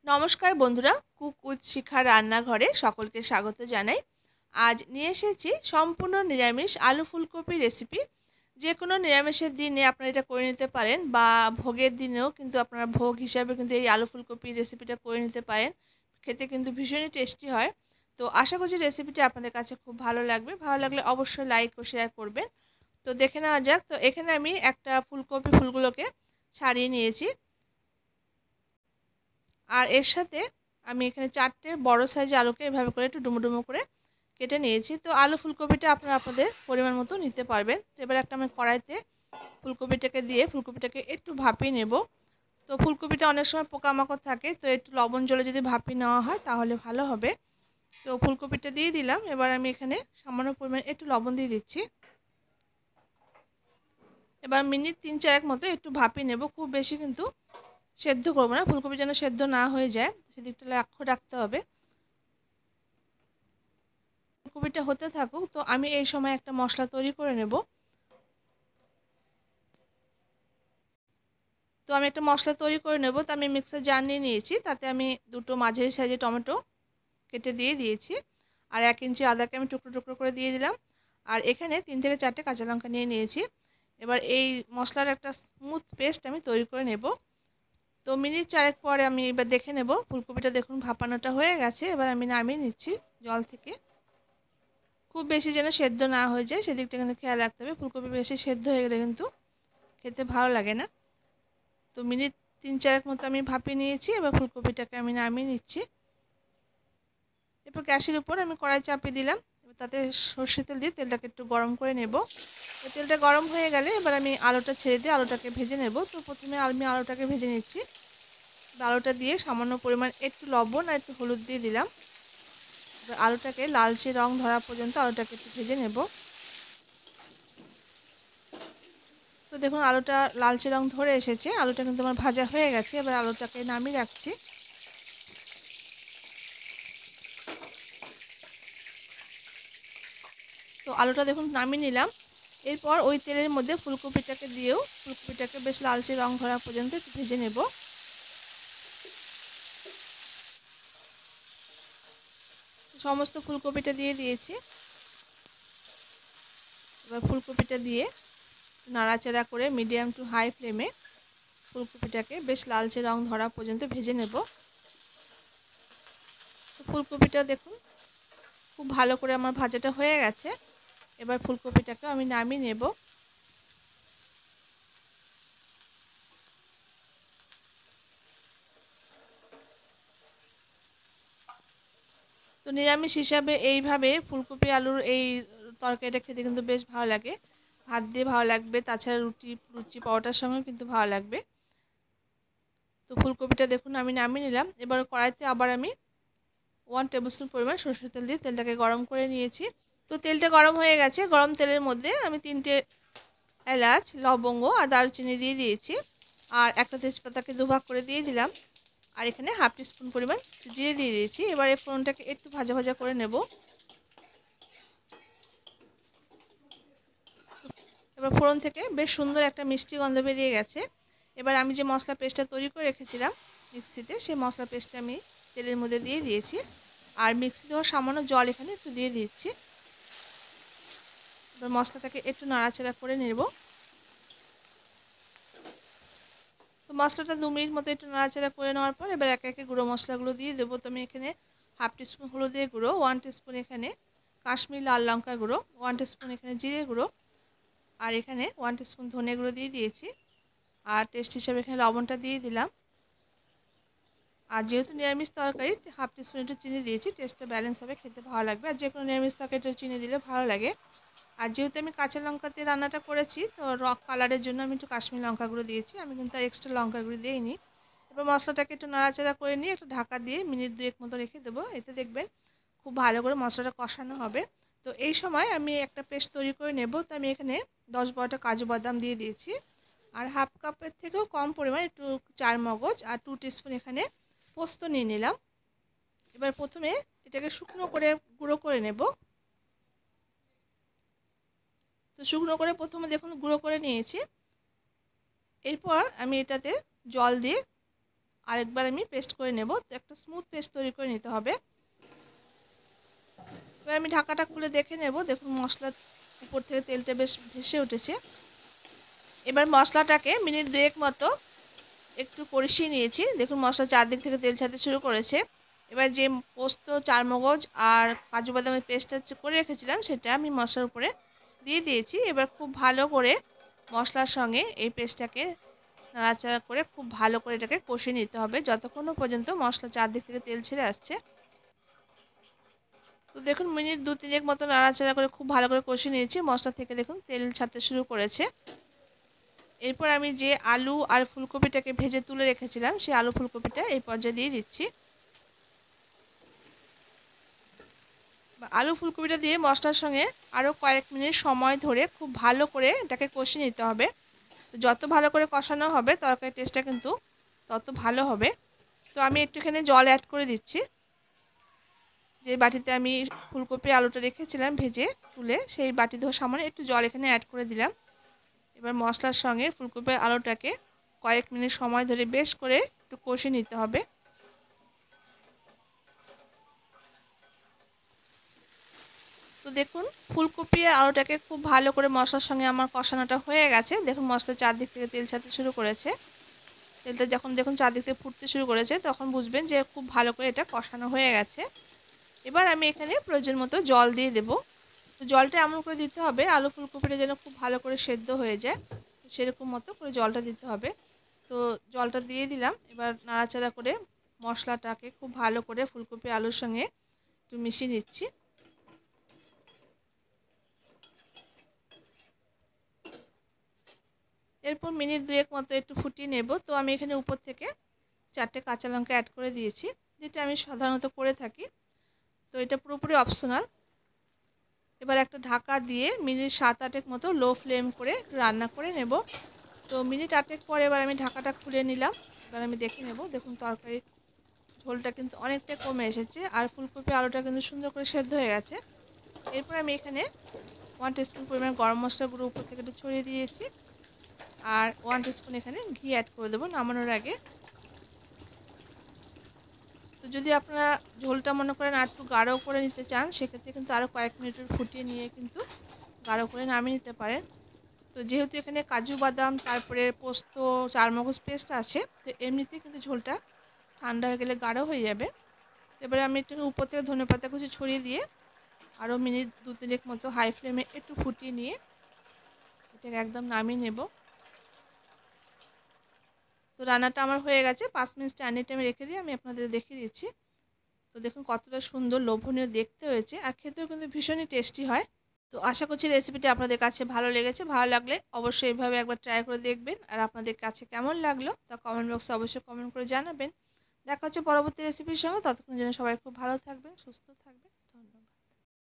নমস্কার বন্ধুরা, cook with শিখা রান্নাঘরে সকলকে স্বাগত জানাই। আজ নিয়ে এসেছি সম্পূর্ণ নিরামিষ আলু ফুলকপি রেসিপি। যে কোনো নিরামিষের দিনে আপনারা এটা করে নিতে পারেন, বা ভোগের দিনেও কিন্তু আপনারা ভোগ হিসাবে কিন্তু এই আলু ফুলকপি রেসিপিটা করে নিতে পারেন। খেতে কিন্তু ভীষণই টেস্টি হয়। তো আশা করছি রেসিপিটা আপনাদের কাছে খুব ভালো লাগবে। ভালো লাগলে অবশ্যই লাইক ও শেয়ার করবেন। তো দেখে নেওয়া যাক। তো এখানে আমি একটা ফুলগুলোকে ছাড়িয়ে নিয়েছি, আর এর সাথে আমি এখানে 4টে বড় সাইজের আলুকে এভাবে করে একটু ডুমো ডুমো করে কেটে নিয়েছি। তো আলু ফুলকপিটা আপনারা আপনাদের পরিমাণ মতো নিতে পারবেন। তো এবার একটা আমি কড়াইতে ফুলকপিটাকে দিয়ে ফুলকপিটাকে একটু ভাপিয়ে নেব। তো ফুলকপিটা অনেক সময় পোকামাকড় থাকে, তো একটু লবণ জলে যদি ভাপিয়ে নেওয়া হয় তাহলে ভালো হবে। তো ফুলকপিটা দিয়ে দিলাম। এবার আমি এখানে সামান্য পরিমাণে একটু লবণ দিয়ে দিচ্ছি। এবার মিনিট 3-4 মতো একটু ভাপিয়ে নেব। খুব বেশি কিন্তু সেদ্ধ করবো না, ফুলকপি যেন সেদ্ধ না হয়ে যায় সেদিকটা লক্ষ্য রাখতে হবে। ফুলকপিটা হতে থাকুক, তো আমি এই সময় একটা মশলা তৈরি করে নেব। তো আমি একটা মশলা তৈরি করে নেব। তো আমি মিক্সার জার নিয়ে নিয়েছি, তাতে আমি দুটো মাঝারি সাইজের টমেটো কেটে দিয়ে দিয়েছি, আর 1 ইঞ্চি আদাকে আমি টুকরো টুকরো করে দিয়ে দিলাম। আর এখানে 3 থেকে 4টে কাঁচা লঙ্কা নিয়ে নিয়েছি। এবার এই মশলার একটা স্মুথ পেস্ট আমি তৈরি করে নেব। তো মিনিট 4 পরে আমি এবার দেখে নেব, ফুলকপিটা দেখুন ভাপানোটা হয়ে গেছে। এবার আমি নামিয়ে নিচ্ছি জল থেকে। খুব বেশি যেন সেদ্ধ না হয়ে যায় সেদিকটা কিন্তু খেয়াল রাখতে হবে। ফুলকপি বেশি সেদ্ধ হয়ে গেলে কিন্তু খেতে ভালো লাগে না। তো মিনিট 3-4 মতো আমি ভাপিয়ে নিয়েছি। এবার ফুলকপিটাকে আমি নামিয়ে নিচ্ছি। এরপর গ্যাসের উপর আমি কড়াই চাপিয়ে দিলাম। এবার তাতে সর্ষের তেল দিয়ে তেলটাকে একটু গরম করে নেব। তেলটা গরম হয়ে গেলে এবার আমি আলুটা ছেড়ে দিয়ে আলুটাকে ভেজে নেব। তো প্রথমে আমি আলুটাকে ভেজে নিচ্ছি। আলুটা দিয়ে সামান্য পরিমাণ একটু লবণ আর একটু হলুদ দিয়ে দিলাম। এবার আলুটাকে লালচে রং ধরা পর্যন্ত আলুটাকে একটু ভেজে নেব। তো দেখুন আলুটা লালচে রং ধরে এসেছে, আলুটা কিন্তু আমার ভাজা হয়ে গেছে। এবার আলুটাকে নামিয়ে রাখছি। তো আলুটা দেখুন নামিয়ে নিলাম। এরপর ওই তেলের মধ্যে ফুলকপিটাকে দিয়েও ফুলকপিটাকে বেশ লালচে রং ধরা পর্যন্ত একটু ভেজে নেব। সমস্ত ফুলকপিটা দিয়ে দিয়েছি। এবার ফুলকপিটা দিয়ে নাড়াচাড়া করে মিডিয়াম টু হাই ফ্লেমে ফুলকপিটাকে বেশ লালচে রং ধরা পর্যন্ত ভেজে নেব। তো ফুলকপিটা দেখুন খুব ভালো করে আমার ভাজাটা হয়ে গেছে। এবার ফুলকপিটাকে আমি নামিয়ে নেব। তো নিরামিষ হিসাবে এইভাবে ফুলকপি আলুর এই তরকারিটা খেতে কিন্তু বেশ ভালো লাগে। ভাত দিয়ে ভালো লাগবে, তাছাড়া লুচি পরোটার সঙ্গেও কিন্তু ভালো লাগবে। তো ফুলকপিটা দেখুন আমি নামিয়ে নিলাম। এবার কড়াইতে আবার আমি 1 টেবিল স্পুন পরিমাণ সরষের তেল দিয়ে তেলটাকে গরম করে নিয়েছি। তো তেলটা গরম হয়ে গেছে। গরম তেলের মধ্যে আমি 3টে এলাচ, লবঙ্গ আর দারুচিনি দিয়ে দিয়েছি, আর একটা তেজপাতাকে দুভাগ করে দিয়ে দিলাম। আর এখানে হাফ টিস্পুন পরিমাণ জিরে দিয়ে দিয়েছি। এবার এই ফোড়নটাকে একটু ভাজা ভাজা করে নেব। এবার ফোড়ন থেকে বেশ সুন্দর একটা মিষ্টি গন্ধ বেরিয়ে গেছে। এবার আমি যে মশলা পেস্টটা তৈরি করে রেখেছিলাম মিক্সিতে, সেই মশলা পেস্টটা আমি তেলের মধ্যে দিয়ে দিয়েছি, আর মিক্সি দেওয়া সামান্য জল এখানে একটু দিয়ে দিচ্ছি। এবার মশলাটাকে একটু নাড়াচাড়া করে নেব। তো মশলাটা 2 মিনিট মতো একটু নাড়াচাড়া করে নেওয়ার পর এবার একে একে গুঁড়ো মশলাগুলো দিয়ে দেবো। তো আমি এখানে হাফ টিস্পুন হলুদের গুঁড়ো, 1 টিস্পুন এখানে কাশ্মীরি লাল লঙ্কা গুঁড়ো, 1 টিস্পুন এখানে জিরে গুঁড়ো, আর এখানে 1 টিস্পুন ধনে গুঁড়ো দিয়ে দিয়েছি, আর টেস্ট হিসাবে এখানে লবণটা দিয়ে দিলাম। আর যেহেতু নিরামিষ তরকারি হাফ টিস্পুন একটু চিনি দিয়েছি, টেস্টটা ব্যালেন্স হবে, খেতে ভালো লাগবে। আর যে কোনো নিরামিষ তরকারিতে চিনি দিলে ভালো লাগে। আর যেহেতু আমি কাঁচা লঙ্কাতে রান্নাটা করেছি, তো কালারের জন্য আমি একটু কাশ্মীরি লঙ্কা গুঁড়ো দিয়েছি, আমি কিন্তু আর এক্সট্রা লঙ্কা গুঁড়ো দিইনি। এবার মশলাটাকে একটু নাড়াচাড়া করে নিয়ে একটু ঢাকা দিয়ে মিনিট 2 মতো রেখে দেবো। এতে দেখবেন খুব ভালো করে মশলাটা কষানো হবে। তো এই সময় আমি একটা পেস্ট তৈরি করে নেব। তো আমি এখানে 10-12টা কাজু বাদাম দিয়ে দিয়েছি, আর হাফ কাপের থেকেও কম পরিমাণ একটু চার মগজ আর 2 টিস্পুন এখানে পোস্ত নিয়ে নিলাম। এবার প্রথমে এটাকে শুকনো করে গুঁড়ো করে নেব। তো শুকনো করে প্রথমে দেখুন গুঁড়ো করে নিয়েছি। এরপর আমি এটাতে জল দিয়ে আরেকবার আমি পেস্ট করে নেব। তো একটা স্মুথ পেস্ট তৈরি করে নিতে হবে। এবার আমি ঢাকাটা খুলে দেখে নেব। দেখুন মশলার উপর থেকে তেলটা বেশ ভেসে উঠেছে। এবার মশলাটাকে মিনিট 2 মতো একটু কষিয়ে নিয়েছি। দেখুন মশলা চারদিক থেকে তেল ছাড়তে শুরু করেছে। এবার যে পোস্ত, চারমগজ আর কাজু বাদামের পেস্টটা করে রেখেছিলাম সেটা আমি মশলার উপরে দিয়ে দিয়েছি। এবার খুব ভালো করে মশলার সঙ্গে এই পেস্টটাকে নাড়াচাড়া করে খুব ভালো করে এটাকে কষিয়ে নিতে হবে যতক্ষণ পর্যন্ত মশলা চারদিক থেকে তেল ছেড়ে আসছে। তো দেখুন মিনিট 2-3 মতো নাড়াচাড়া করে খুব ভালো করে কষিয়ে নিয়েছি। মশলা থেকে দেখুন তেল ছাড়তে শুরু করেছে। এরপর আমি যে আলু আর ফুলকপিটাকে ভেজে তুলে রেখেছিলাম সেই আলু ফুলকপিটা এই পর্যায়ে দিয়ে দিচ্ছি। আলু ফুলকপিটা দিয়ে মশলার সঙ্গে আরও কয়েক মিনিট সময় ধরে খুব ভালো করে এটাকে কষিয়ে নিতে হবে। তো যত ভালো করে কষানো হবে তরকারির টেস্টটা কিন্তু তত ভালো হবে। তো আমি একটুখানি জল অ্যাড করে দিচ্ছি। যে বাটিতে আমি ফুলকপি আলুটা রেখেছিলাম ভেজে তুলে সেই বাটি ধোয়া সামান্য একটু জল এখানে অ্যাড করে দিলাম। এবার মশলার সঙ্গে ফুলকপি আলুটাকে কয়েক মিনিট সময় ধরে বেশ করে একটু কষিয়ে নিতে হবে। তো দেখুন ফুলকপি আর আলুটাকে খুব ভালো করে মশলার সঙ্গে আমার কষানোটা হয়ে গেছে। দেখুন মশলা চারদিক থেকে তেল ছাড়তে শুরু করেছে। তেলটা যখন দেখুন চারদিক থেকে ফুটতে শুরু করেছে তখন বুঝবেন যে খুব ভালো করে এটা কষানো হয়ে গেছে। এবার আমি এখানে প্রয়োজন মতো জল দিয়ে দেব। তো জলটা এমন করে দিতে হবে আলু ফুলকপিটা যেন খুব ভালো করে সেদ্ধ হয়ে যায়, সেরকম মতো করে জলটা দিতে হবে। তো জলটা দিয়ে দিলাম। এবার নাড়াচাড়া করে মশলাটাকে খুব ভালো করে ফুলকপি আলুর সঙ্গে একটু মিশিয়ে নিচ্ছি। এরপর মিনিট 2 মতো একটু ফুটিয়ে নেব। তো আমি এখানে উপর থেকে 4টে কাঁচা লঙ্কা অ্যাড করে দিয়েছি, যেটা আমি সাধারণত করে থাকি। তো এটা পুরোপুরি অপশনাল। এবার একটা ঢাকা দিয়ে মিনিট 7-8 মতো লো ফ্লেম করে রান্না করে নেব। তো মিনিট 8 পর এবার আমি ঢাকাটা খুলে নিলাম। এবার আমি দেখে নেব। দেখুন তরকারির ঝোলটা কিন্তু অনেকটা কমে এসেছে আর ফুলকপি আলুটা কিন্তু সুন্দর করে সেদ্ধ হয়ে গেছে। এরপর আমি এখানে 1 টিস্পুন পরিমাণ গরম মশলা গুঁড়ো উপর থেকে একটু ছড়িয়ে দিয়েছি আর 1 টিস্পুন এখানে ঘি অ্যাড করে দেবো নামানোর আগে। তো যদি আপনারা ঝোলটা মনে করেন আর একটু গাঢ় করে নিতে চান সেক্ষেত্রে কিন্তু আরও কয়েক মিনিট ফুটিয়ে নিয়ে কিন্তু গাঢ় করে নামিয়ে নিতে পারেন। তো যেহেতু এখানে কাজু বাদাম তারপরে পোস্ত চারমগজ পেস্ট আছে, তো এমনিতেই কিন্তু ঝোলটা ঠান্ডা হয়ে গেলে গাঢ় হয়ে যাবে। এবারে আমি একটু উপর থেকে ধনেপাতা কুচি ছড়িয়ে দিয়ে আরও মিনিট 2-3 মতো হাই ফ্লেমে একটু ফুটিয়ে নিয়ে এটাকে একদম নামিয়ে নেব। তো রান্নাটা আমার হয়ে গেছে। 5 মিনিট স্ট্যান্ডিং টাইমে রেখে দিয়ে আমি আপনাদের দেখিয়ে দিচ্ছি। তো দেখুন কতটা সুন্দর লোভনীয় দেখতে হয়েছে আর খেতেও কিন্তু ভীষণই টেস্টি হয়। তো আশা করছি রেসিপিটি আপনাদের কাছে ভালো লেগেছে। ভালো লাগলে অবশ্যই এভাবে একবার ট্রাই করে দেখবেন আর আপনাদের কাছে কেমন লাগলো তা কমেন্ট বক্সে অবশ্যই কমেন্ট করে জানাবেন। দেখা হচ্ছে পরবর্তী রেসিপির সঙ্গে। ততক্ষণ জন্য সবাই খুব ভালো থাকবেন, সুস্থ থাকবেন।